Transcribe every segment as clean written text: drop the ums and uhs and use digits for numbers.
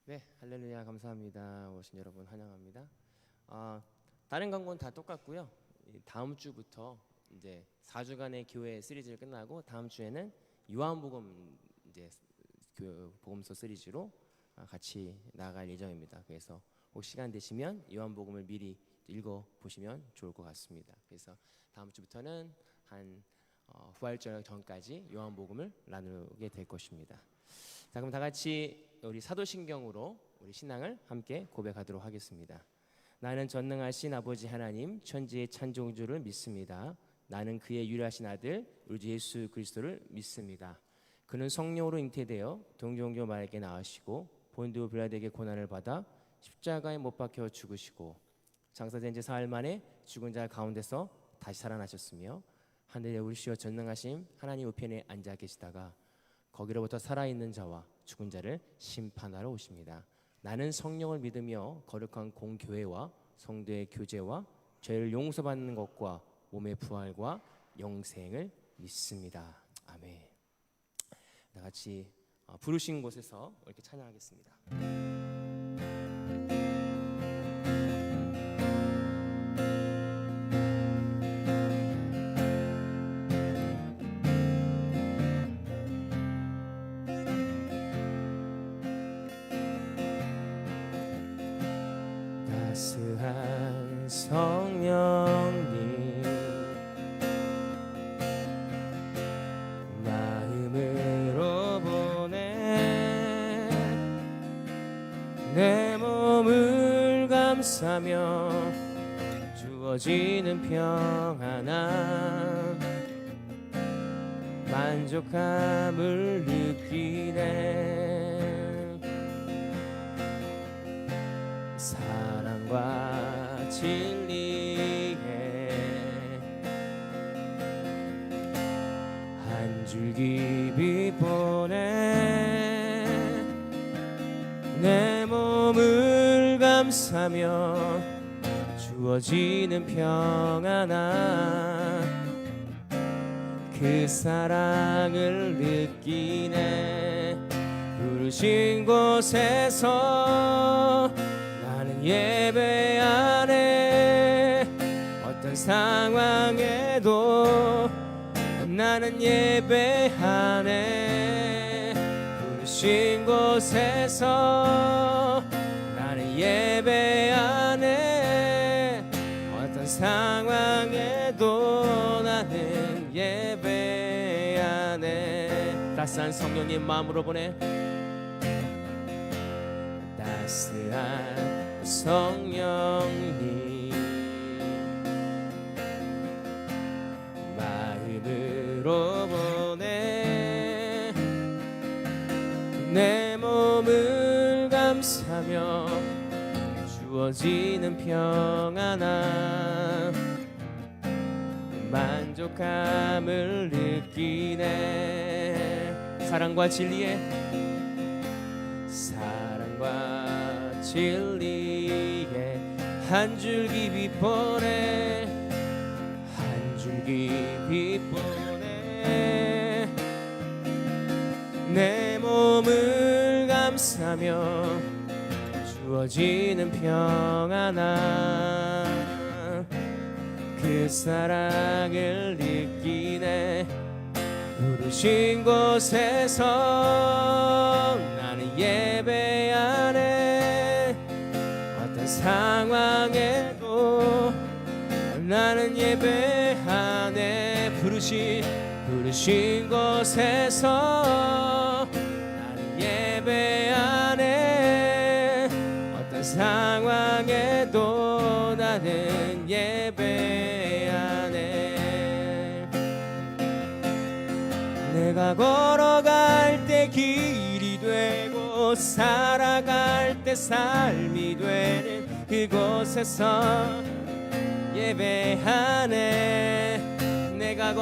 네, 할렐루야 감사합니다. 오신 여러분 환영합니다. 다른 광고는 다 똑같고요. 다음 주부터 이제 4주간의 교회 시리즈를 끝나고 다음 주에는 요한복음 이제 복음서 시리즈로 같이 나갈 예정입니다. 그래서 혹시 시간 되시면 요한복음을 미리 읽어 보시면 좋을 것 같습니다. 그래서 다음 주부터는 한 부활절 전까지 요한복음을 나누게 될 것입니다. 자, 그럼 다 같이 우리 사도신경으로 우리 신앙을 함께 고백하도록 하겠습니다. 나는 전능하신 아버지 하나님 천지의 창조주를 믿습니다. 나는 그의 유일하신 아들 우리 주 예수 그리스도를 믿습니다. 그는 성령으로 잉태되어 동정교 마에게 나으시고 본디오 빌라도에게 고난을 받아 십자가에 못 박혀 죽으시고 장사된 지 사흘 만에 죽은 자 가운데서 다시 살아나셨으며 하늘에 우리시여 전능하신 하나님 우편에 앉아 계시다가 거기로부터 살아있는 자와 죽은 자를 심판하러 오십니다. 나는 성령을 믿으며 거룩한 공교회와 성도의 교제와 죄를 용서받는 것과 몸의 부활과 영생을 믿습니다. 아멘. 다 같이 부르신 곳에서 이렇게 찬양하겠습니다. 따스한 성령님 마음으로 보내 내 몸을 감싸며 주어지는 평안함 만족감을 느끼네 사랑과 진리에 한 줄기 빛 보내 내 몸을 감싸며 주어지는 평안함 그 사랑을 느끼네 부르신 곳에서 나는 예배하네 어떤 상황에도 나는 예배하네 부르신 곳에서 나는 예배하네 어떤 상황에도 나는 예배하네 따스한 성령님 마음으로 보내 따스한 성령님 마음으로 보내 내 몸을 감싸며 주어지는 평안함 만족감을 느끼네 사랑과 진리에 한 줄기 빛 보내 한 줄기 빛 보내 내 몸을 감싸며 주어지는 평안함 그 사랑을 느끼네 부르신 곳에서 나는 예배하네 어떤 상황에도 나는 예배하네 부르신 곳에서 나는 예배하네 어떤 상황에도 나는 예배하네 내가 걸어갈 때 길이 되고 살아갈 때 삶이 되는 그곳에서 예배하네 내가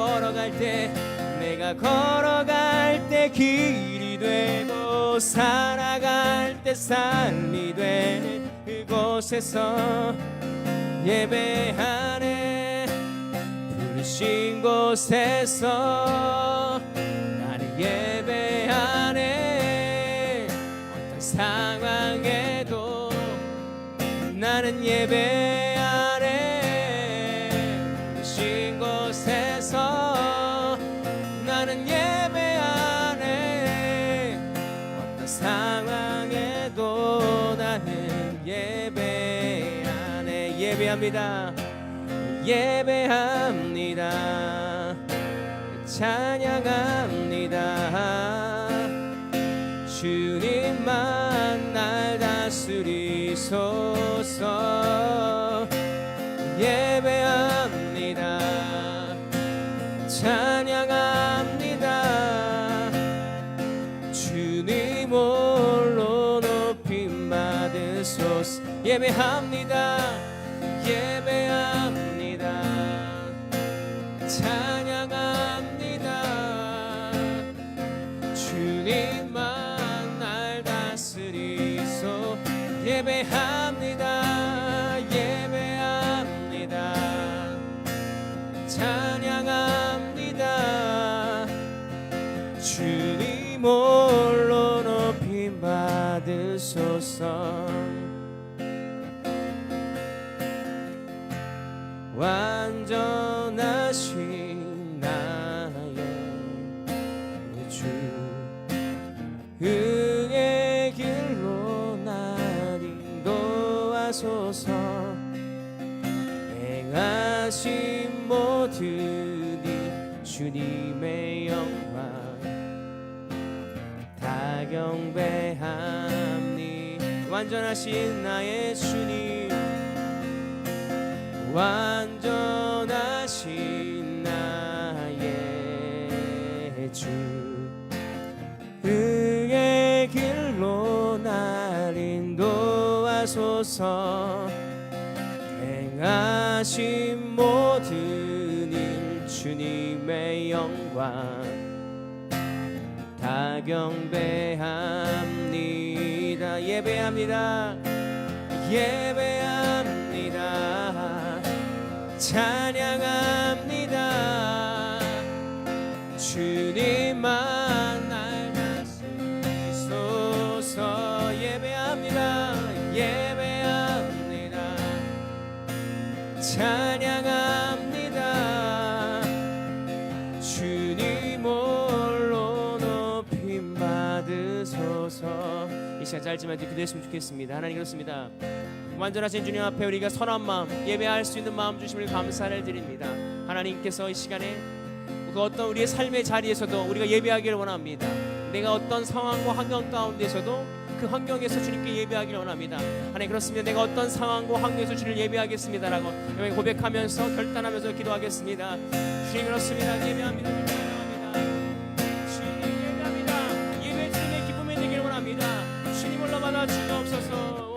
걸어갈 때 길이 되고 살아갈 때 삶이 되는 그곳에서 예배하네 부르신 곳에서 나는 예배하네 어떤 상황에 나는 예배 안에 부르신 곳에서 나는 예배 안에 어떤 상황에도 나는 예배 안에 예배합니다. 예배합니다. 찬양합니다. 주님만 날 다스리소서. 예배합니다. 찬양합니다. 주님 홀로 높임 받으소서. 예배합니다. 예배합니다. 찬양합니다. 주님만 날 다스리소. 예배합니다. 예배합니다. 찬양합니다. 주님 홀로 높임 받으소서. 완전하신 나의 주, 의의 길로 날 인도하소서. 행하신 모든 일 주님의 영광 다 경배함니. 완전하신 나의 주님, 완전하신 나의 주, 의의 길로 날 인도하소서. 행하신 모든 일 주님의 영광 다 경배합니다. 예배합니다. 예배합니다. 찬양합니다. 주님만 날 다스리소서. 예배합니다. 예배합니다. 찬양합니다. 주님 홀로 높임 받으소서. 이 시간 짧지만 기도했으면 좋겠습니다. 하나님, 그렇습니다. 완전하신 주님 앞에 우리가 선한 마음, 예배할 수 있는 마음 주심을 감사를 드립니다. 하나님께서 이 시간에 그 어떤 우리의 삶의 자리에서도 우리가 예배하기를 원합니다. 내가 어떤 상황과 환경 가운데서도 그 환경에서 주님께 예배하기를 원합니다. 하나님, 그렇습니다. 내가 어떤 상황과 환경에서 주님을 예배하겠습니다라고 고백하면서 결단하면서 기도하겠습니다. 주님, 그렇습니다. 예배합니다. 주님 예배합니다. 예배 주님의 기쁨이 되기를 원합니다. 주님 홀로 받아 주옵소서.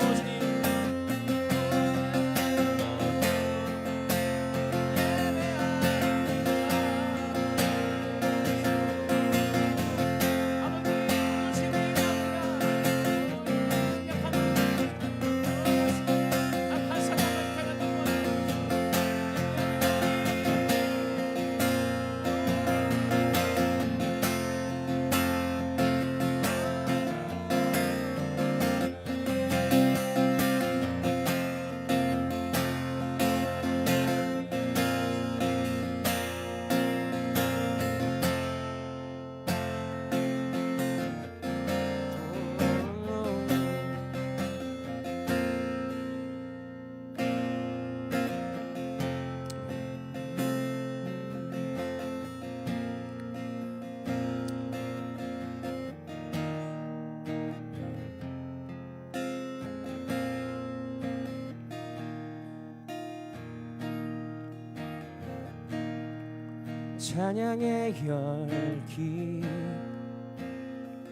찬양의 열기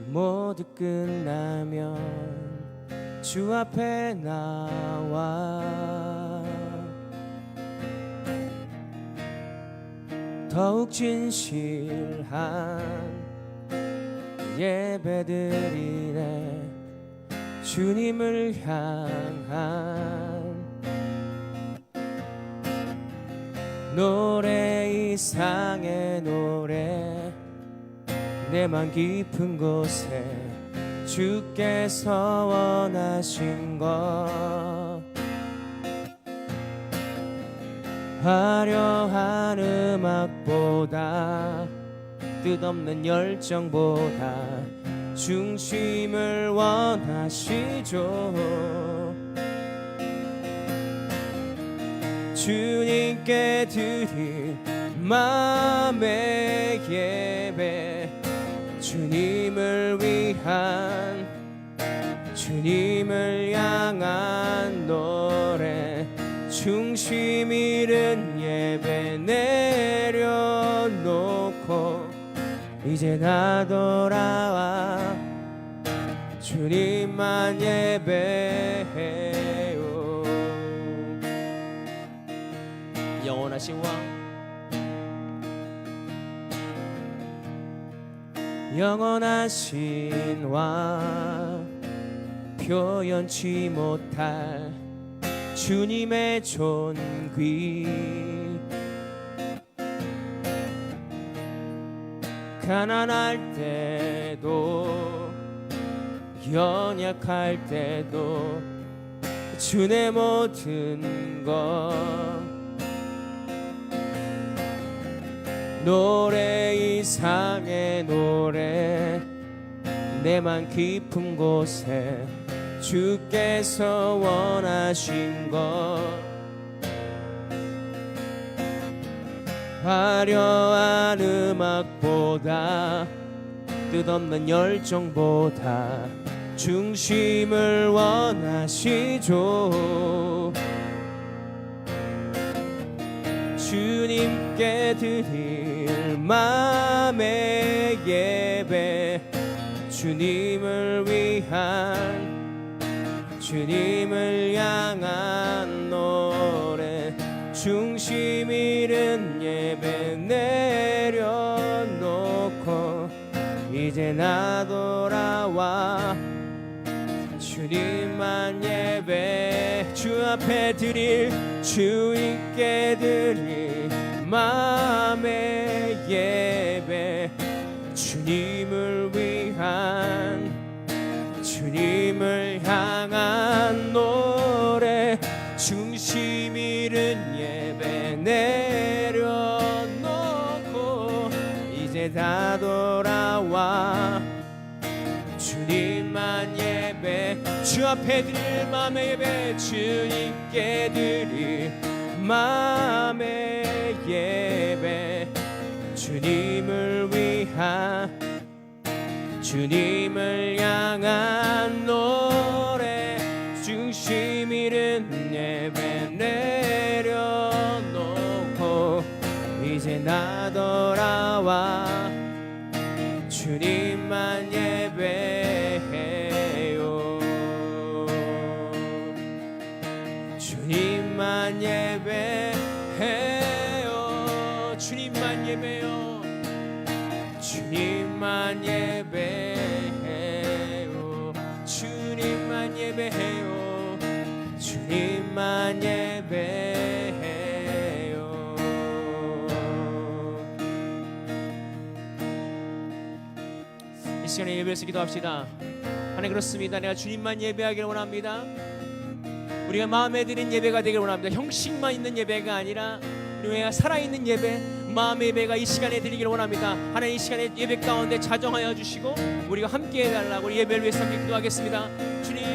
모두 끝나면 주 앞에 나와 더욱 진실한 예배드리네. 주님을 향한 노래 이상의 노래, 내 맘 깊은 곳에 주께서 원하신 것 화려한 음악보다 뜻없는 열정보다 중심을 원하시죠. 주님께 드릴 마음의 예배, 주님을 위한, 주님을 향한 노래, 중심 잃은 예배 내려놓고 이제 나 돌아와 주님만 예배해요. 영원하신 왕, 영원하신 왕, 표현치 못할 주님의 존귀, 가난할 때도 연약할 때도 주의 모든 것 노래 이상의 노래, 내 맘 깊은 곳에 주께서 원하신 것, 화려한 음악보다 뜻없는 열정보다 중심을 원하시죠. 주님께 드릴 마음의 예배, 주님을 위한, 주님을 향한 노래, 중심 잃은 예배 내려놓고 이제 나 돌아와 주님만 예배, 주 앞에 드릴, 주님께 드릴 마음의 예배, 주님을 위한, 주님을 향한 노래, 중심 잃은 예배 내려놓고 이제 다 돌아와 주님만 예배, 주 앞에 드릴 마음의 예배, 주님께 드릴 마음의 예배, 주님을 위한, 주님을 향한 노래, 중심 잃은 예배 내려놓고 이제 나 돌아와 주님만 예배해요. 주님만 예배해요. 주님만 예배요. 주님만 예배해요. 주님만 예배해요. 주님만 예배해요. 이 시간에 예배에서 기도합시다. 하나님, 그렇습니다. 내가 주님만 예배하기를 원합니다. 우리가 마음에 드는 예배가 되기를 원합니다. 형식만 있는 예배가 아니라 우리가 살아있는 예배, 마음의 예배가 이 시간에 드리기를 원합니다. 하나님, 이 시간에 예배 가운데 자정하여 주시고 우리가 함께 해달라고 우리 예배를 위해서 함께 기도하겠습니다. 주님,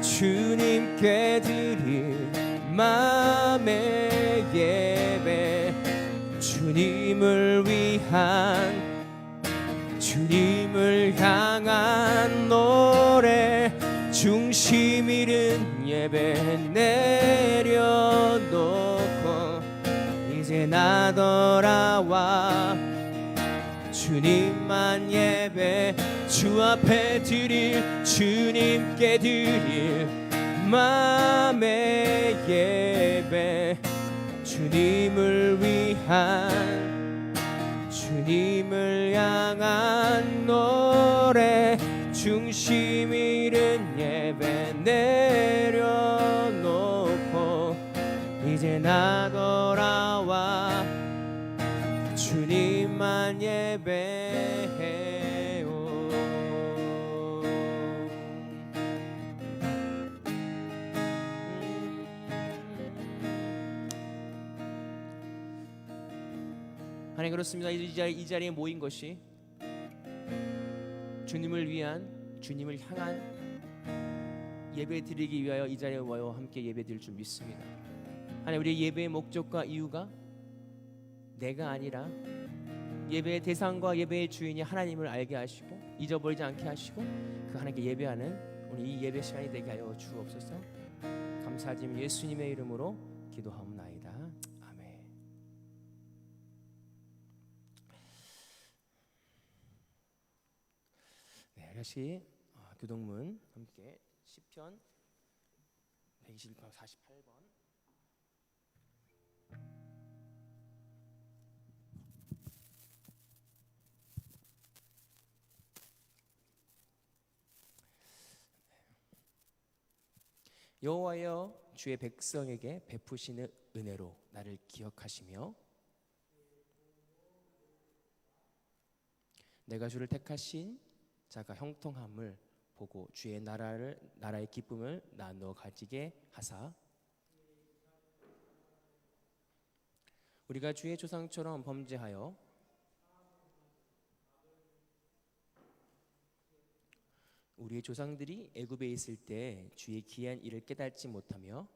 주님께 드릴 마음의 예배, 주님을 위한, 주님을 향한 노래, 중심 잃은 예배 내려놓고 이제 나 돌아와 주님만 예배 주 앞에 드릴 주님께 드릴 마음의 예배 주님을 위한 주님을 향한 노래 중심 잃은 예배 내려놓고 이제 나 돌아와 주님만 예배해요. 하나님 그렇습니다. 이 자리에 모인 것이 주님을 위한 주님을 향한 예배 드리기 위하여 이 자리에 모여 함께 예배 드릴 줄 믿습니다. 하나님 우리의 예배의 목적과 이유가 내가 아니라 예배의 대상과 예배의 주인이 하나님을 알게 하시고 잊어버리지 않게 하시고 그 하나님께 예배하는 오늘 이 예배 시간이 되게 하여 주옵소서. 감사드리며 예수님의 이름으로 기도하옵나이다. 아멘. 네, 다시 교동문 함께 시편 128, 48번 여호와여 주의 백성에게 베푸시는 은혜로 나를 기억하시며 내가 주를 택하신 자가 형통함을 보고 주의 나라의 기쁨을 나누어 가지게 하사 우리가 주의 조상처럼 범죄하여 우리의 조상들이 애굽에 있을 때 주의 기이한 일을 깨닫지 못하며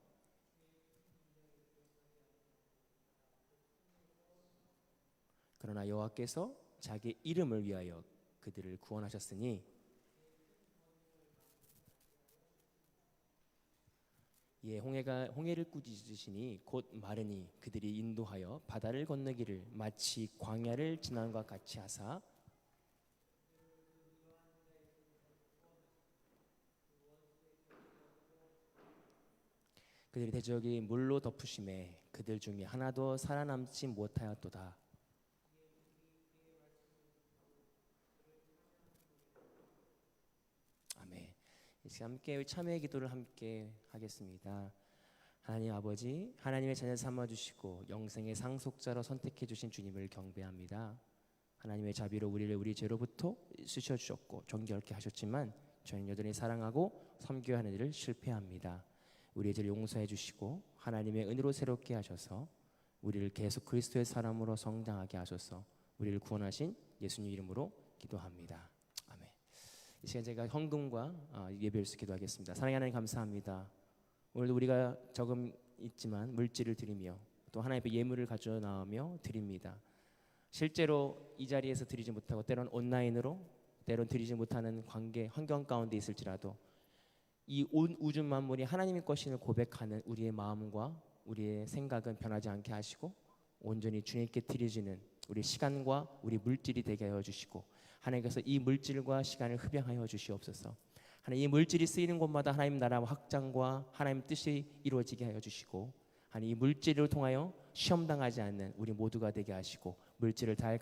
그러나 여호와께서 자기 이름을 위하여 그들을 구원하셨으니 예 홍해를 꾸짖으시니 곧 마르니 그들이 인도하여 바다를 건너기를 마치 광야를 지난과 같이 하사 그들의 대적이 물로 덮으심에 그들 중에 하나도 살아남지 못하였도다. 아멘. 이제 함께 참회의 기도를 함께 하겠습니다. 하나님 아버지, 하나님의 자녀 삼아주시고 영생의 상속자로 선택해 주신 주님을 경배합니다. 하나님의 자비로 우리를 우리 죄로부터 쑤셔주셨고 정결케 하셨지만 저희는 여전히 사랑하고 섬겨야 하는 일을 실패합니다. 우리의 죄를 용서해 주시고 하나님의 은혜로 새롭게 하셔서 우리를 계속 그리스도의 사람으로 성장하게 하셔서 우리를 구원하신 예수님 이름으로 기도합니다. 아멘. 이 시간 제가 헌금과 예배를 위해서 기도하겠습니다. 사랑하는 하나님 감사합니다. 오늘도 우리가 조금 있지만 물질을 드리며 또 하나님의 예물을 가져 나오며 드립니다. 실제로 이 자리에서 드리지 못하고 때론 온라인으로 때론 드리지 못하는 관계 환경 가운데 있을지라도 이 온 우주 만물이 하나님의 것임을 고백하는 우리의 마음과 우리의 생각은 변하지 않게 하시고 온전히 주님께 드려지는 우리 시간과 우리 물질이 되게 하여 주시고 하나님께서 이 물질과 시간을 흡양하여 주시옵소서. 하나님 이 물질이 쓰이는 곳마다 하나님 나라와 확장과 하나님 뜻이 이루어지게 하여 주시고 하나님 이 물질을 통하여 시험당하지 않는 우리 모두가 되게 하시고 물질을 잘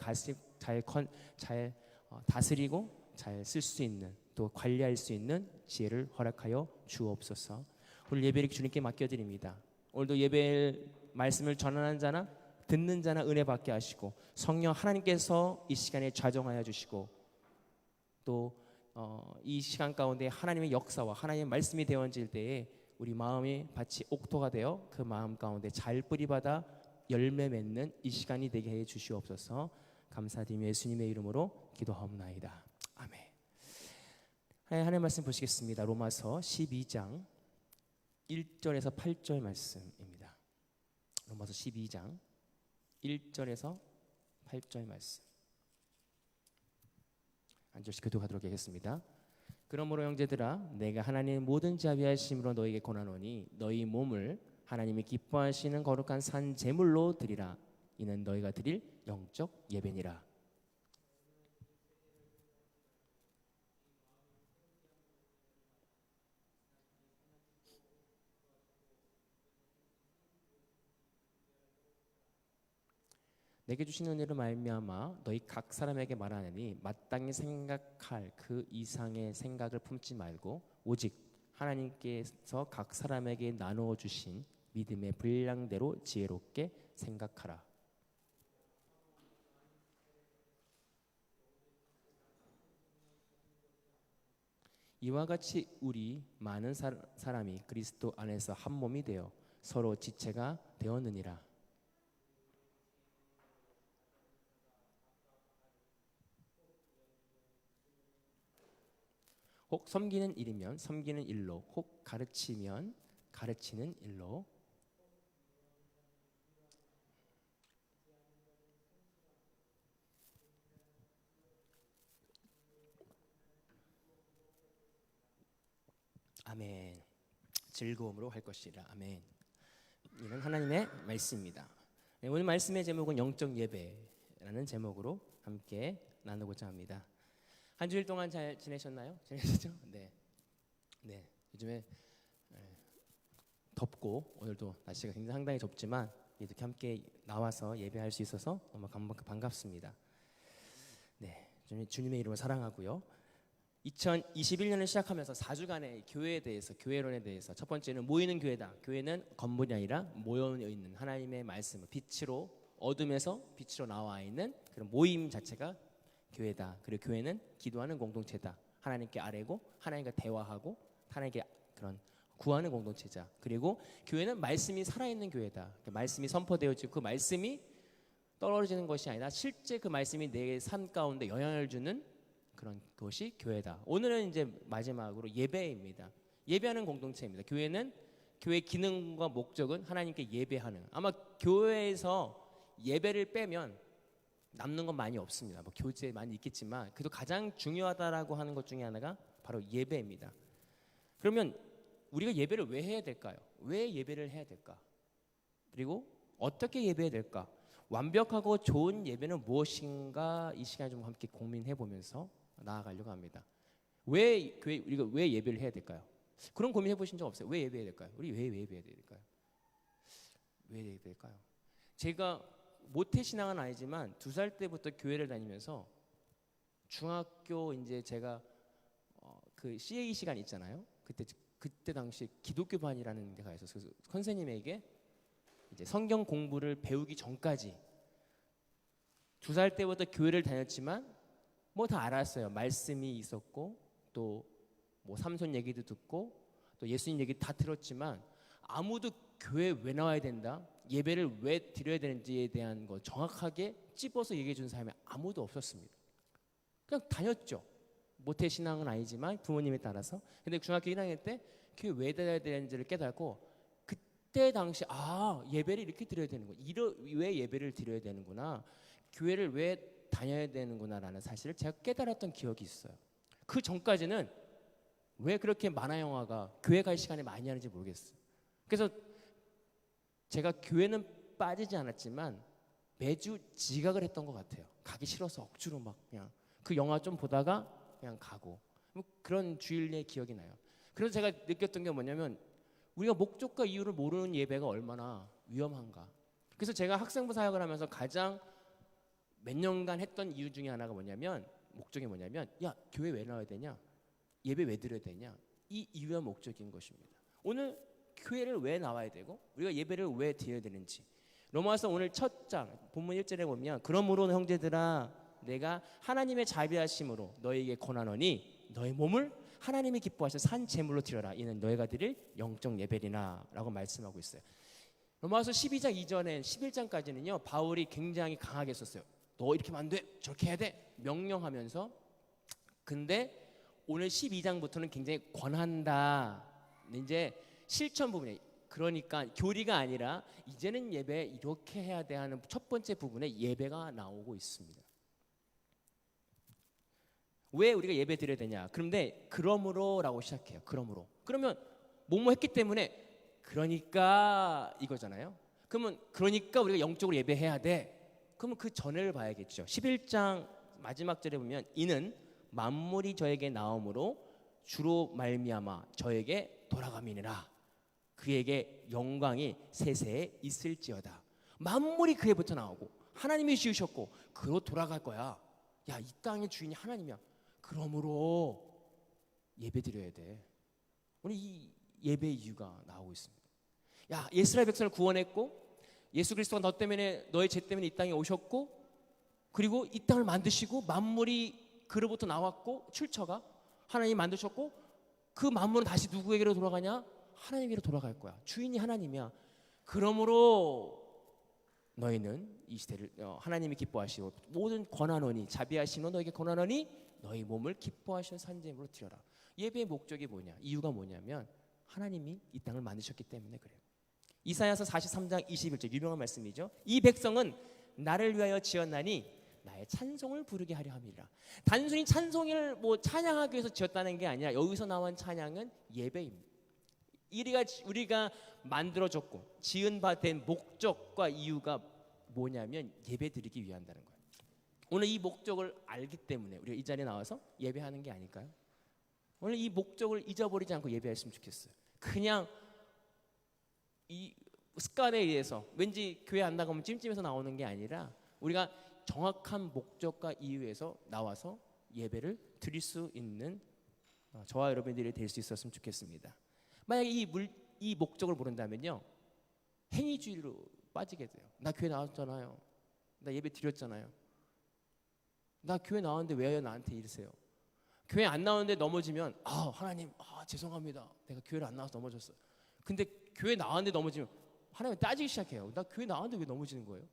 다스리고 잘 쓸 수 있는 또 관리할 수 있는 지혜를 허락하여 주옵소서. 오늘 예배를 주님께 맡겨드립니다. 오늘도 예배의 말씀을 전하는 자나 듣는 자나 은혜 받게 하시고 성령 하나님께서 이 시간에 좌정하여 주시고 또 이 시간 가운데 하나님의 역사와 하나님의 말씀이 되어질 때에 우리 마음이 마치 옥토가 되어 그 마음 가운데 잘 뿌리받아 열매 맺는 이 시간이 되게 해 주시옵소서. 감사드리며 예수님의 이름으로 기도하옵나이다. 아멘. 하나님 말씀 보시겠습니다. 로마서 12장 1절에서 8절 말씀입니다. 로마서 12장 1절에서 8절 말씀 한 절씩 교독하도록 하겠습니다. 그러므로 형제들아 내가 하나님의 모든 자비하심으로 너에게 권하노니 너희 몸을 하나님이 기뻐하시는 거룩한 산 제물로 드리라. 이는 너희가 드릴 영적 예배니라. 내게 주신 은혜로 말미암아 너희 각 사람에게 말하느니 마땅히 생각할 그 이상의 생각을 품지 말고 오직 하나님께서 각 사람에게 나누어 주신 믿음의 분량대로 지혜롭게 생각하라. 이와 같이 우리 많은 사람이 그리스도 안에서 한 몸이 되어 서로 지체가 되었느니라. 혹 섬기는 일이면 섬기는 일로, 혹 가르치면 가르치는 일로. 아멘. 즐거움으로 할 것이라. 아멘. 이는 하나님의 말씀입니다. 네, 오늘 말씀의 제목은 영적 예배라는 제목으로 함께 나누고자 합니다. 한 주일 동안 잘 지내셨나요? 지내셨죠? 네. 네. 요즘에 덥고 오늘도 날씨가 굉장히 상당히 덥지만 이렇게 함께 나와서 예배할 수 있어서 너무 반갑습니다. 네. 주님의 이름을 사랑하고요. 2021년을 시작하면서 4주간의 교회에 대해서, 교회론에 대해서 첫 번째는 모이는 교회다. 교회는 건물이 아니라 모여 있는 하나님의 말씀을 빛으로, 어둠에서 빛으로 나와 있는 그런 모임 자체가 교회다. 그리고 교회는 기도하는 공동체다. 하나님께 아뢰고 하나님과 대화하고 하나님께 그런 구하는 공동체자. 그리고 교회는 말씀이 살아있는 교회다. 말씀이 선포되어지고 그 말씀이 떨어지는 것이 아니라 실제 그 말씀이 내 삶 가운데 영향을 주는 그런 것이 교회다. 오늘은 이제 마지막으로 예배입니다. 예배하는 공동체입니다. 교회는 교회의 기능과 목적은 하나님께 예배하는. 아마 교회에서 예배를 빼면 남는 건 많이 없습니다. 뭐 교제 많이 있겠지만 그래도 가장 중요하다라고 하는 것 중에 하나가 바로 예배입니다. 그러면 우리가 예배를 왜 해야 될까요? 왜 예배를 해야 될까? 그리고 어떻게 예배해야 될까? 완벽하고 좋은 예배는 무엇인가? 이 시간에 좀 함께 고민해 보면서 나아가려고 합니다. 우리가 왜 예배를 해야 될까요? 그런 고민해 보신 적 없어요? 왜 예배해야 될까요? 우리 왜 예배해야 될까요? 왜 예배할까요? 제가 모태신앙은 아니지만 2살 때부터 교회를 다니면서 중학교 이제 제가 그 CA 시간 있잖아요. 그때 당시 기독교 반이라는 데가 있어서 그래서 선생님에게 이제 성경 공부를 배우기 전까지 2살 때부터 교회를 다녔지만 뭐 다 알았어요. 말씀이 있었고 또 뭐 삼손 얘기도 듣고 또 예수님 얘기 다 들었지만 아무도 교회 왜 나와야 된다, 예배를 왜 드려야 되는지에 대한 거 정확하게 찝어서 얘기해 준 사람이 아무도 없었습니다. 그냥 다녔죠. 모태신앙은 아니지만 부모님에 따라서. 근데 중학교 1학년 때 교회 왜 다녀야 되는지를 깨닫고 그때 당시 예배를 이렇게 드려야 되는구나, 왜 예배를 드려야 되는구나, 교회를 왜 다녀야 되는구나라는 사실을 제가 깨달았던 기억이 있어요. 그 전까지는 왜 그렇게 만화 영화가 교회 갈 시간에 많이 하는지 모르겠어요. 그래서 제가 교회는 빠지지 않았지만 매주 지각을 했던 것 같아요. 가기 싫어서 억지로 막 그냥 그 영화 좀 보다가 그냥 가고 뭐 그런 주일의 기억이 나요. 그래서 제가 느꼈던 게 뭐냐면 우리가 목적과 이유를 모르는 예배가 얼마나 위험한가. 그래서 제가 학생부 사역을 하면서 가장 몇 년간 했던 이유 중에 하나가 뭐냐면, 목적이 뭐냐면, 야, 교회 왜 나와야 되냐? 예배 왜 드려야 되냐? 이 이유와 목적인 것입니다. 오늘 교회를 왜 나와야 되고 우리가 예배를 왜 드려야 되는지. 로마서 오늘 첫 장 본문 1절에 보면 그러므로 형제들아 내가 하나님의 자비하심으로 너희에게 권하노니 너희 몸을 하나님이 기뻐하실 산 제물로 드려라. 이는 너희가 드릴 영적 예배리나 라고 말씀하고 있어요. 로마서 12장 이전에 11장까지는요 바울이 굉장히 강하게 썼어요. 너 이렇게 하면 안 돼, 저렇게 해야 돼, 명령하면서. 근데 오늘 12장부터는 굉장히 권한다. 이제 실천 부분에, 그러니까 교리가 아니라 이제는 예배 이렇게 해야 돼 하는 첫 번째 부분에 예배가 나오고 있습니다. 왜 우리가 예배 드려야 되냐? 그런데 그러므로라고 시작해요. 그러므로. 그러면 뭐뭐 했기 때문에 그러니까 이거잖아요. 그러면 그러니까 우리가 영적으로 예배해야 돼. 그러면 그 전을 봐야겠죠. 11장 마지막 절에 보면 이는 만물이 저에게 나옴으로 주로 말미암아 저에게 돌아감이니라. 그에게 영광이 세세에 있을지어다. 만물이 그에부터 나오고 하나님이 지으셨고 그로 돌아갈 거야. 야, 이 땅의 주인이 하나님이야. 그러므로 예배 드려야 돼. 오늘 이 예배의 이유가 나오고 있습니다. 야, 이스라엘 백성을 구원했고 예수 그리스도가 너 때문에, 너의 죄 때문에 이 땅에 오셨고, 그리고 이 땅을 만드시고 만물이 그로부터 나왔고, 출처가 하나님이 만드셨고, 그 만물은 다시 누구에게로 돌아가냐? 하나님에게로 돌아갈 거야. 주인이 하나님이야. 그러므로 너희는 이 시대를 하나님이 기뻐하시고 모든 권한원이 자비하시는 너에게 권한원이 너희 몸을 기뻐하시는 산재물로 드려라. 예배의 목적이 뭐냐? 이유가 뭐냐면 하나님이 이 땅을 만드셨기 때문에 그래요. 이사야서 43장 21절 유명한 말씀이죠. 이 백성은 나를 위하여 지었나니 나의 찬송을 부르게 하려 함이라. 단순히 찬송을 찬양하기 위해서 지었다는 게 아니라 여기서 나온 찬양은 예배입니다. 우리가 만들어졌고 지은 바 된 목적과 이유가 뭐냐면 예배 드리기 위한다는 거예요. 오늘 이 목적을 알기 때문에 우리가 이 자리에 나와서 예배하는 게 아닐까요? 오늘 이 목적을 잊어버리지 않고 예배했으면 좋겠어요. 그냥 이 습관에 의해서 왠지 교회 안 나가면 찜찜해서 나오는 게 아니라 우리가 정확한 목적과 이유에서 나와서 예배를 드릴 수 있는 저와 여러분들이 될 수 있었으면 좋겠습니다. 만약에 이 목적을 모른다면요, 행위주의로 빠지게 돼요. 나 교회 나왔잖아요. 나 예배 드렸잖아요. 나 교회 나왔는데 왜 나한테 이러세요? 교회 안 나오는데 넘어지면 하나님 죄송합니다. 내가 교회를 안 나와서 넘어졌어요. 근데 교회 나왔는데 넘어지면 하나님 따지기 시작해요. 나 교회 나왔는데 왜 넘어지는 거예요?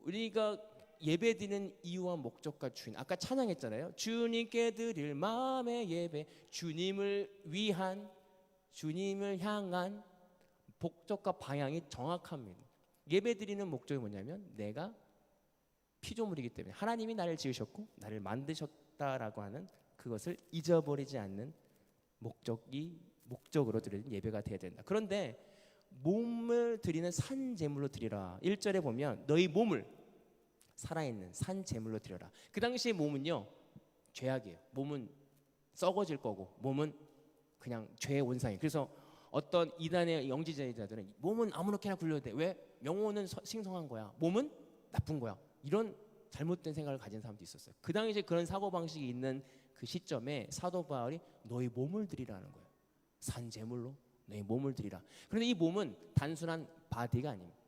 우리가 예배드리는 이유와 목적과 주인, 아까 찬양했잖아요. 주님께 드릴 마음의 예배, 주님을 위한, 주님을 향한 목적과 방향이 정확합니다. 예배드리는 목적이 뭐냐면 내가 피조물이기 때문에 하나님이 나를 지으셨고 나를 만드셨다라고 하는 그것을 잊어버리지 않는 목적으로 드리는 예배가 되어야 된다. 그런데 몸을 드리는 산 제물로 드리라. 1절에 보면 너희 몸을 살아있는 산 제물로 드려라. 그 당시에 몸은요 죄악이에요. 몸은 썩어질 거고 몸은 그냥 죄의 원상이에요. 그래서 어떤 이단의 영지주의자들은 몸은 아무렇게나 굴려도 돼. 왜? 영혼은 신성한 거야. 몸은 나쁜 거야. 이런 잘못된 생각을 가진 사람도 있었어요. 그 당시에 그런 사고방식이 있는 그 시점에 사도 바울이 너희 몸을 드리라는 거예요. 산 제물로 너희 몸을 드리라. 그런데 이 몸은 단순한 바디가 아닙니다.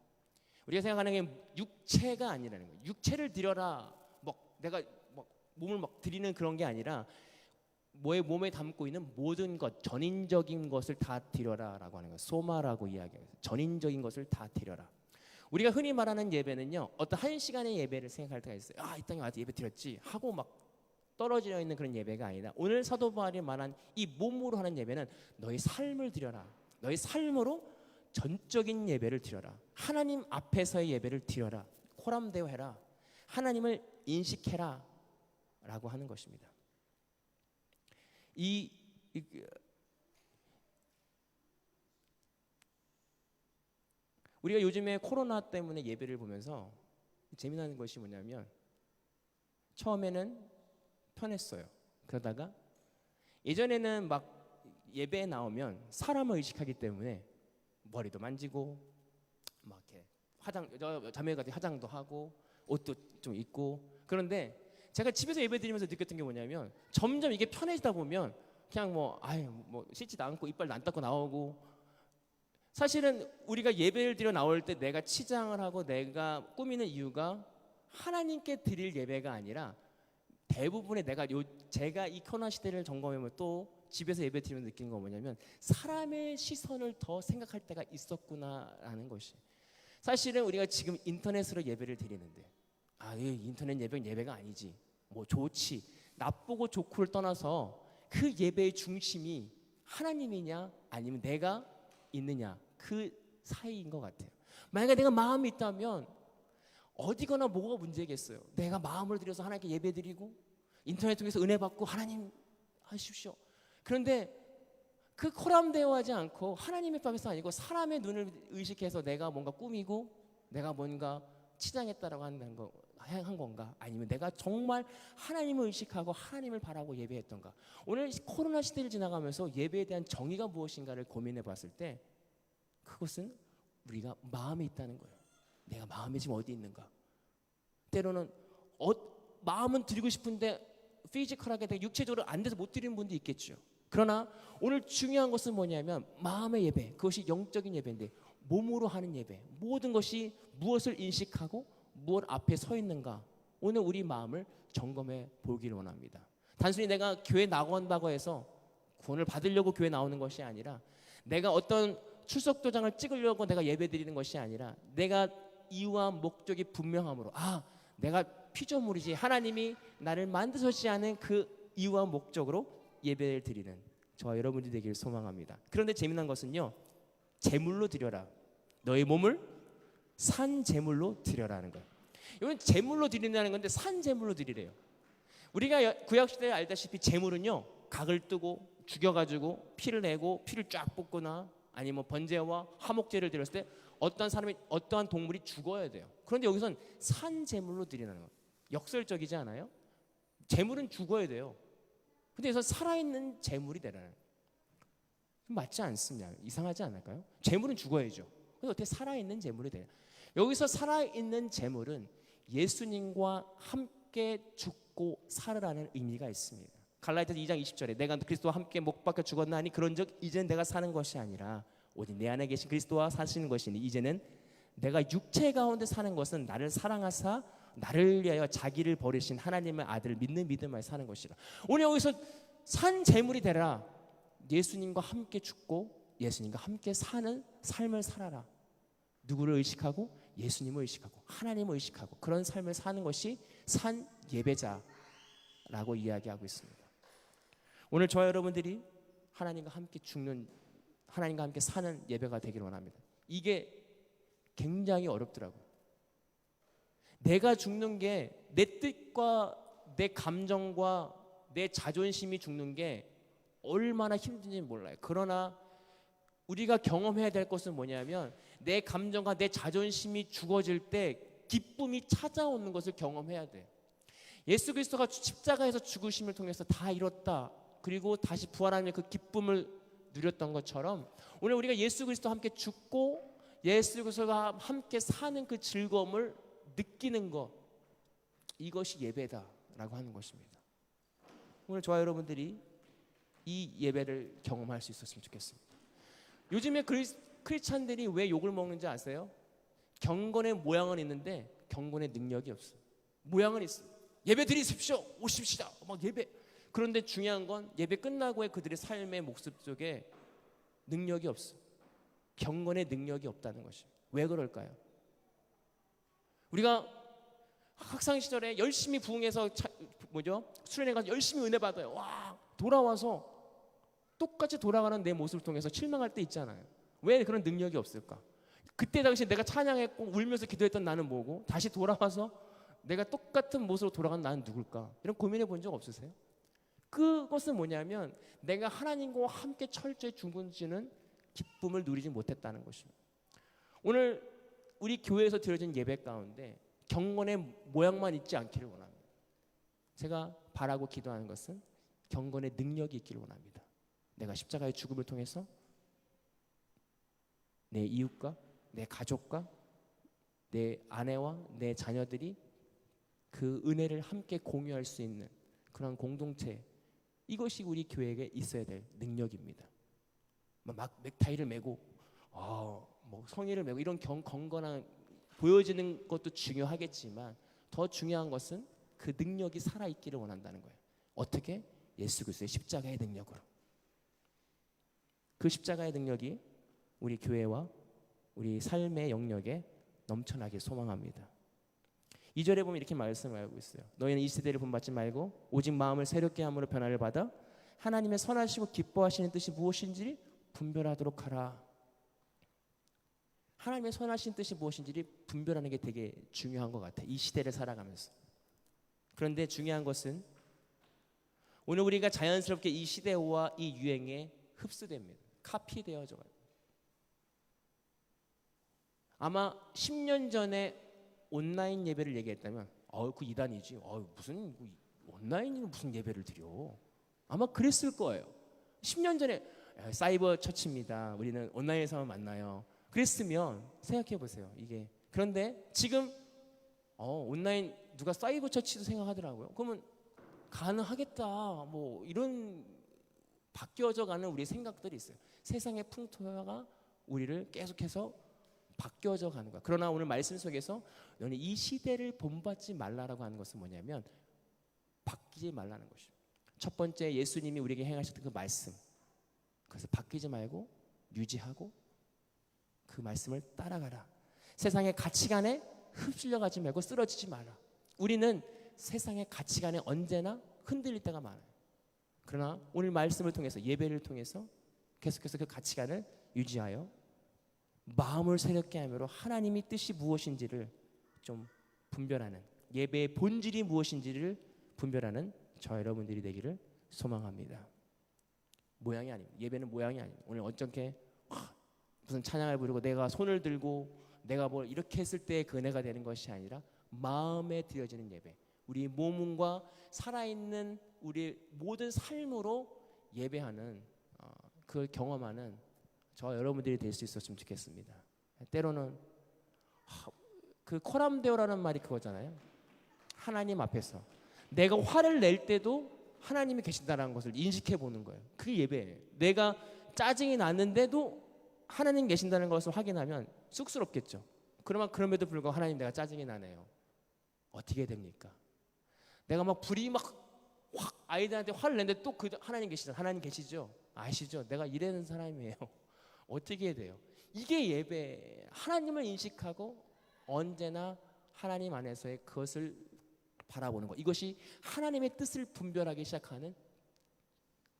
우리가 생각하는 게 육체가 아니라는 거예요. 육체를 드려라. 내가 몸을 드리는 그런 게 아니라 몸에 담고 있는 모든 것, 전인적인 것을 다 드려라라고 하는 거예요. 소마라고 이야기해요. 전인적인 것을 다 드려라. 우리가 흔히 말하는 예배는요, 어떤 한 시간의 예배를 생각할 때가 있어요. 이 땅에 와서 예배 드렸지 하고 떨어져 있는 그런 예배가 아니라 오늘 사도 바울이 말한 이 몸으로 하는 예배는 너희 삶을 드려라. 너희 삶으로 전적인 예배를 드려라. 하나님 앞에서의 예배를 드려라. 코람데오 해라. 하나님을 인식해라 라고 하는 것입니다. 우리가 요즘에 코로나 때문에 예배를 보면서 재미나는 것이 뭐냐면 처음에는 편했어요. 그러다가 예전에는 예배에 나오면 사람을 의식하기 때문에 머리도 만지고 이렇게 자매가 화장도 하고 옷도 좀 입고. 그런데 제가 집에서 예배드리면서 느꼈던 게 뭐냐면 점점 이게 편해지다 보면 그냥 씻지도 않고 이빨 안 닦고 나오고. 사실은 우리가 예배를 드려 나올 때 내가 치장을 하고 내가 꾸미는 이유가 하나님께 드릴 예배가 아니라 대부분의 제가 이 코로나 시대를 점검하면 또 집에서 예배 드리면 느끼는 건 뭐냐면 사람의 시선을 더 생각할 때가 있었구나라는 것이. 사실은 우리가 지금 인터넷으로 예배를 드리는데 이 인터넷 예배는 예배가 아니지. 좋지. 나쁘고 좋고를 떠나서 그 예배의 중심이 하나님이냐 아니면 내가 있느냐 그 사이인 것 같아요. 만약에 내가 마음이 있다면 어디거나 뭐가 문제겠어요. 내가 마음을 들여서 하나님께 예배드리고 인터넷 통해서 은혜 받고 하나님 하십시오. 그런데 그 코람되어하지 않고 하나님의 밥에서 아니고 사람의 눈을 의식해서 내가 뭔가 꾸미고 내가 뭔가 치장했다라고 한 건가? 아니면 내가 정말 하나님을 의식하고 하나님을 바라고 예배했던가? 오늘 코로나 시대를 지나가면서 예배에 대한 정의가 무엇인가를 고민해 봤을 때 그것은 우리가 마음에 있다는 거예요. 내가 마음이 지금 어디 있는가? 때로는 마음은 드리고 싶은데 피지컬하게 되게 육체적으로 안 돼서 못 드리는 분도 있겠죠. 그러나 오늘 중요한 것은 뭐냐면 마음의 예배, 그것이 영적인 예배인데 몸으로 하는 예배, 모든 것이 무엇을 인식하고 무엇 앞에 서 있는가, 오늘 우리 마음을 점검해 보기를 원합니다. 단순히 내가 교회 나온다고 해서 구원을 받으려고 교회 나오는 것이 아니라, 내가 어떤 출석 도장을 찍으려고 내가 예배 드리는 것이 아니라, 내가 이유와 목적이 분명함으로 내가 피조물이지 하나님이 나를 만드셨지 않은 그 이유와 목적으로 예배를 드리는 저와 여러분들이 되기를 소망합니다. 그런데 재미난 것은요, 제물로 드려라, 너의 몸을 산 제물로 드려라는 거예요. 이건 제물로 드린다는 건데 산 제물로 드리래요. 우리가 구약시대에 알다시피 제물은요, 각을 뜨고 죽여가지고 피를 내고 피를 쫙 볶거나 아니면 번제와 화목제를 드렸을 때 어떠한 사람이, 어떠한 동물이 죽어야 돼요. 그런데 여기선 산 제물로 드리는 거예요. 역설적이지 않아요? 제물은 죽어야 돼요. 근데 여기서 살아있는 제물이 되라는 거예요. 맞지 않습니다. 이상하지 않을까요? 제물은 죽어야죠. 근데 어떻게 살아있는 제물이 돼요? 여기서 살아있는 제물은 예수님과 함께 죽고 살으라는 의미가 있습니다. 갈라디아서 2장 20절에 내가 그리스도와 함께 못 박혀 죽었나니 그런즉 이제는 내가 사는 것이 아니라 오직 내 안에 계신 그리스도와 사시는 것이니 이제는 내가 육체 가운데 사는 것은 나를 사랑하사 나를 위하여 자기를 버리신 하나님의 아들을 믿는 믿음을 사는 것이라. 오늘 여기서 산 제물이 되라, 예수님과 함께 죽고 예수님과 함께 사는 삶을 살아라. 누구를 의식하고? 예수님을 의식하고 하나님을 의식하고 그런 삶을 사는 것이 산 예배자라고 이야기하고 있습니다. 오늘 저와 여러분들이 하나님과 함께 죽는, 하나님과 함께 사는 예배가 되기를 원합니다. 이게 굉장히 어렵더라고요. 내가 죽는 게 내 뜻과 내 감정과 내 자존심이 죽는 게 얼마나 힘든지 몰라요. 그러나 우리가 경험해야 될 것은 뭐냐면 내 감정과 내 자존심이 죽어질 때 기쁨이 찾아오는 것을 경험해야 돼요. 예수 그리스도가 십자가에서 죽으심을 통해서 다 이뤘다, 그리고 다시 부활하는 그 기쁨을 누렸던 것처럼 오늘 우리가 예수 그리스도와 함께 죽고 예수 그리스도와 함께 사는 그 즐거움을 느끼는 것, 이것이 예배다라고 하는 것입니다. 오늘 저와 여러분들이 이 예배를 경험할 수 있었으면 좋겠습니다. 요즘에 크리스찬들이 왜 욕을 먹는지 아세요? 경건의 모양은 있는데 경건의 능력이 없어요. 모양은 있어요. 예배 드리십시오, 오십시다, 막 예배. 그런데 중요한 건 예배 끝나고의 그들의 삶의 모습 속에 능력이 없어요. 경건의 능력이 없다는 것입니다. 왜 그럴까요? 우리가 학창 시절에 열심히 부흥해서 수련회 가서 열심히 은혜 받아요. 와, 돌아와서 똑같이 돌아가는 내 모습을 통해서 실망할 때 있잖아요. 왜 그런 능력이 없을까? 그때 당시 내가 찬양했고 울면서 기도했던 나는 뭐고, 다시 돌아와서 내가 똑같은 모습으로 돌아간 나는 누굴까? 이런 고민해 본 적 없으세요? 그것은 뭐냐면 내가 하나님과 함께 철저히 죽은지는 기쁨을 누리지 못했다는 것입니다. 오늘 우리 교회에서 드려진 예배 가운데 경건의 모양만 있지 않기를 원합니다. 제가 바라고 기도하는 것은 경건의 능력이 있기를 원합니다. 내가 십자가의 죽음을 통해서 내 이웃과 내 가족과 내 아내와 내 자녀들이 그 은혜를 함께 공유할 수 있는 그런 공동체, 이것이 우리 교회에 있어야 될 능력입니다. 막 넥타이를 메고 뭐 성의를 메고 이런 건건한 보여지는 것도 중요하겠지만 더 중요한 것은 그 능력이 살아있기를 원한다는 거예요. 어떻게? 예수 그리스도의 십자가의 능력으로. 그 십자가의 능력이 우리 교회와 우리 삶의 영역에 넘쳐나길 소망합니다. 2절에 보면 이렇게 말씀을 하고 있어요. 너희는 이 시대를 본받지 말고 오직 마음을 새롭게 함으로 변화를 받아 하나님의 선하시고 기뻐하시는 뜻이 무엇인지 분별하도록 하라. 하나님의 선하신 뜻이 무엇인지를 분별하는 게 되게 중요한 것 같아요. 이 시대를 살아가면서. 그런데 중요한 것은 오늘 우리가 자연스럽게 이 시대와 이 유행에 흡수됩니다. 카피되어져 가요. 아마 10년 전에 온라인 예배를 얘기했다면 그 이단이지. 무슨 온라인으로 무슨 예배를 드려. 아마 그랬을 거예요. 10년 전에 사이버 처치입니다. 우리는 온라인에서만 만나요. 그랬으면 생각해 보세요. 이게 그런데 지금 온라인 누가 사이버 처치도 생각하더라고요. 그러면 가능하겠다. 뭐 이런 바뀌어져 가는 우리 생각들이 있어요. 세상의 풍토가 우리를 계속해서 바뀌어져 가는 거야. 그러나 오늘 말씀 속에서 너는 이 시대를 본받지 말라라고 하는 것은 뭐냐면 바뀌지 말라는 것이죠. 첫 번째 예수님이 우리에게 행하셨던 그 말씀. 그래서 바뀌지 말고 유지하고 그 말씀을 따라가라. 세상의 가치관에 휩쓸려 가지 말고 쓰러지지 마라. 우리는 세상의 가치관에 언제나 흔들릴 때가 많아요. 그러나 오늘 말씀을 통해서 예배를 통해서 계속해서 그 가치관을 유지하여 마음을 새롭게 함으로 하나님의 뜻이 무엇인지를 좀 분별하는, 예배의 본질이 무엇인지를 분별하는 저 여러분들이 되기를 소망합니다. 모양이 아닙니다. 예배는 모양이 아닙니다. 오늘 어떻게 무슨 찬양을 부르고 내가 손을 들고 내가 뭘 이렇게 했을 때 그 은혜가 되는 것이 아니라 마음에 드려지는 예배, 우리 몸과 살아있는 우리 모든 삶으로 예배하는 그걸 경험하는 저 여러분들이 될 수 있었으면 좋겠습니다. 때로는 그 코람데오라는 말이 그거잖아요. 하나님 앞에서 내가 화를 낼 때도 하나님이 계신다는 것을 인식해 보는 거예요. 그게 예배예요. 내가 짜증이 났는데도 하나님 계신다는 것을 확인하면 쑥스럽겠죠. 그러면 그럼에도 불구하고 하나님 내가 짜증이 나네요. 어떻게 됩니까? 내가 막 불이 막 확 아이들한테 화를 냈는데 또 그 하나님 계시죠. 하나님 계시죠. 아시죠? 내가 이래는 사람이에요. 어떻게 해야 돼요? 이게 예배. 하나님을 인식하고 언제나 하나님 안에서의 그것을 바라보는 것. 이것이 하나님의 뜻을 분별하기 시작하는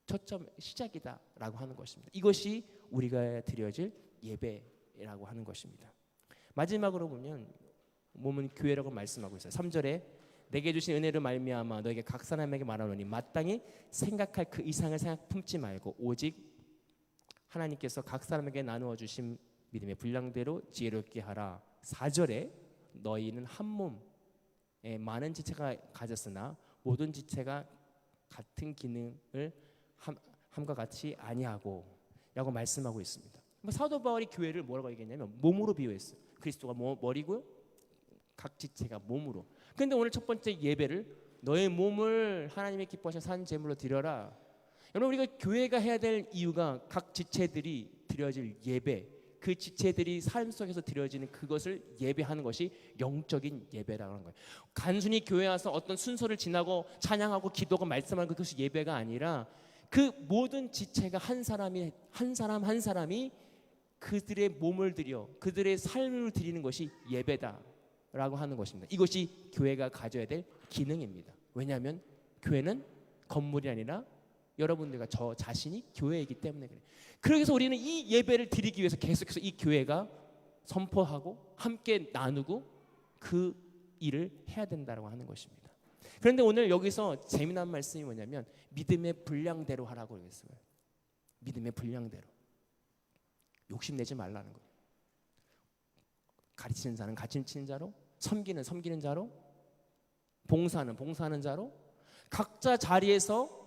초점 시작이다라고 하는 것입니다. 이것이 우리가 드려질 예배라고 하는 것입니다. 마지막으로 보면 몸은 교회라고 말씀하고 있어요. 3절에 내게 주신 은혜를 말미암아 너에게 각 사람에게 말하노니 마땅히 생각할 그 이상을 품지 말고 오직 하나님께서 각 사람에게 나누어 주신 믿음의 분량대로 지혜롭게 하라. 4절에 너희는 한 몸에 많은 지체가 가졌으나 모든 지체가 같은 기능을 함과 같이 아니하고 라고 말씀하고 있습니다. 사도 바울이 교회를 뭐라고 얘기했냐면 몸으로 비유했어요. 그리스도가 머리고요, 각 지체가 몸으로. 그런데 오늘 첫 번째 예배를 너의 몸을 하나님의 기뻐하신 산 제물로 드려라. 여러분, 우리가 교회가 해야 될 이유가 각 지체들이 드려질 예배, 그 지체들이 삶 속에서 드려지는 그것을 예배하는 것이 영적인 예배라는 거예요. 단순히 교회 와서 어떤 순서를 지나고 찬양하고 기도하고 말씀하는 그것이 예배가 아니라 그 모든 지체가 한 사람이 한 사람이 그들의 몸을 드려 그들의 삶을 드리는 것이 예배다라고 하는 것입니다. 이것이 교회가 가져야 될 기능입니다. 왜냐하면 교회는 건물이 아니라 여러분들과 저 자신이 교회이기 때문에 그래요. 그래서 우리는 이 예배를 드리기 위해서 계속해서 이 교회가 선포하고 함께 나누고 그 일을 해야 된다고 하는 것입니다. 그런데 오늘 여기서 재미난 말씀이 뭐냐면 믿음의 분량대로 하라고 그랬어요. 믿음의 분량대로. 욕심내지 말라는 거예요. 가르치는 자는 가르치는 자로, 섬기는 자로, 봉사하는 자로 각자 자리에서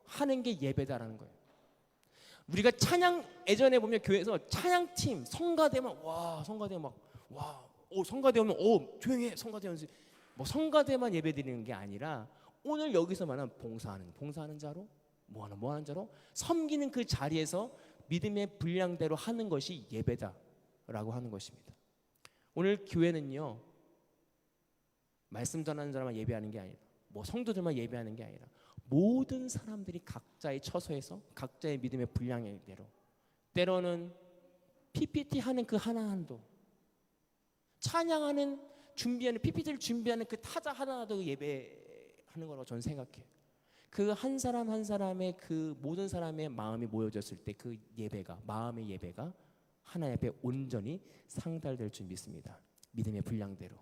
하는 게 예배다라는 거예요. 우리가 찬양 예전에 보면 교회에서 찬양팀 성가대면 성가대 성가대 오면 조용히 해. 성가대 오면 뭐 성가대만 예배드리는 게 아니라 오늘 여기서 말하는 봉사하는 자로 뭐하는 자로 섬기는 그 자리에서 믿음의 분량대로 하는 것이 예배다라고 하는 것입니다. 오늘 교회는요 말씀 전하는 사람만 예배하는 게 아니라 뭐 성도들만 예배하는 게 아니라 모든 사람들이 각자의 처소에서 각자의 믿음의 분량대로 때로는 PPT 하는 그 하나하나도 찬양하는 준비하는 PPT를 준비하는 그 타자 하나하나도 예배하는 거라고 저는 생각해요. 그 한 사람 한 사람의 그 모든 사람의 마음이 모여졌을 때 그 예배가 마음의 예배가 하나님 앞에 온전히 상달될 줄 믿습니다. 믿음의 분량대로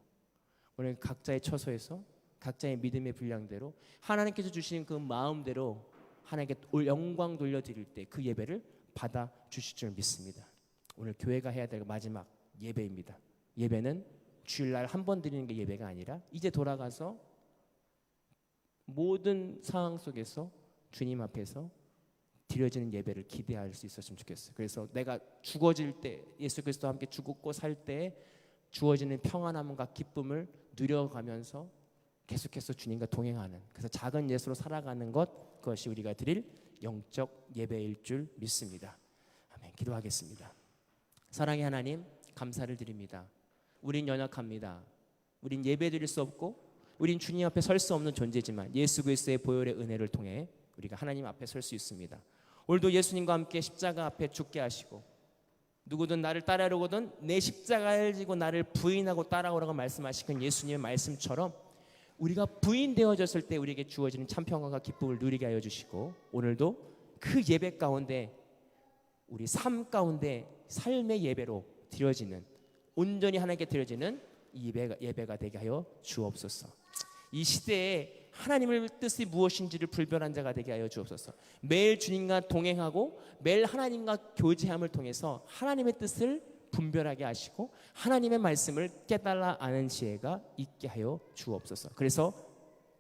오늘 각자의 처소에서 각자의 믿음의 분량대로 하나님께서 주신 그 마음대로 하나님께 영광 돌려드릴 때 그 예배를 받아 주실 줄 믿습니다. 오늘 교회가 해야 될 마지막 예배입니다. 예배는 주일날 한 번 드리는 게 예배가 아니라 이제 돌아가서 모든 상황 속에서 주님 앞에서 드려지는 예배를 기대할 수 있었으면 좋겠어요. 그래서 내가 죽어질 때 예수 그리스도와 함께 죽고 살 때 주어지는 평안함과 기쁨을 누려가면서 계속해서 주님과 동행하는, 그래서 작은 예수로 살아가는 것, 그것이 우리가 드릴 영적 예배일 줄 믿습니다. 아멘. 기도하겠습니다. 사랑의 하나님, 감사를 드립니다. 우린 연약합니다. 우린 예배 드릴 수 없고 우린 주님 앞에 설 수 없는 존재지만 예수 그리스도의 보혈의 은혜를 통해 우리가 하나님 앞에 설 수 있습니다. 오늘도 예수님과 함께 십자가 앞에 죽게 하시고 누구든 나를 따르려거든 내 십자가를 지고 나를 부인하고 따라오라고 말씀하시는 예수님의 말씀처럼 우리가 부인되어졌을 때 우리에게 주어지는 참 평안과 기쁨을 누리게 하여 주시고, 오늘도 그 예배 가운데 우리 삶 가운데 삶의 예배로 드려지는, 온전히 하나님께 드려지는 이 예배가 되게 하여 주옵소서. 이 시대에 하나님의 뜻이 무엇인지를 불변한 자가 되게 하여 주옵소서. 매일 주님과 동행하고 매일 하나님과 교제함을 통해서 하나님의 뜻을 분별하게 하시고 하나님의 말씀을 깨달아 아는 지혜가 있게 하여 주옵소서. 그래서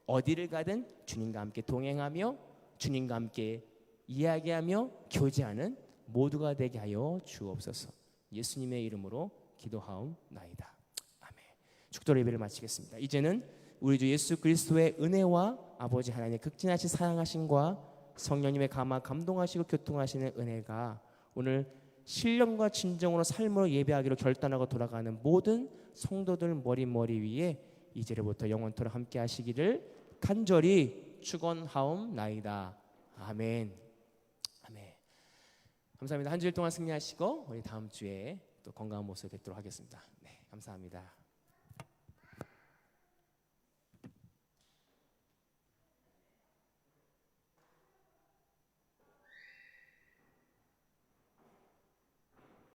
어디를 가든 주님과 함께 동행하며 주님과 함께 이야기하며 교제하는 모두가 되게 하여 주옵소서. 예수님의 이름으로 기도하옵나이다. 아멘. 축도의 예배를 마치겠습니다. 이제는 우리 주 예수 그리스도의 은혜와 아버지 하나님의 극진하신 사랑하심과 성령님의 감동하시고 교통하시는 은혜가 오늘 신령과 진정으로 삶으로 예배하기로 결단하고 돌아가는 모든 성도들 머리 위에 이제부터 영원토록 함께 하시기를 간절히 축원하옵나이다. 아멘. 아멘. 감사합니다. 한 주일 동안 승리하시고 우리 다음 주에 또 건강한 모습 뵙도록 하겠습니다. 네, 감사합니다.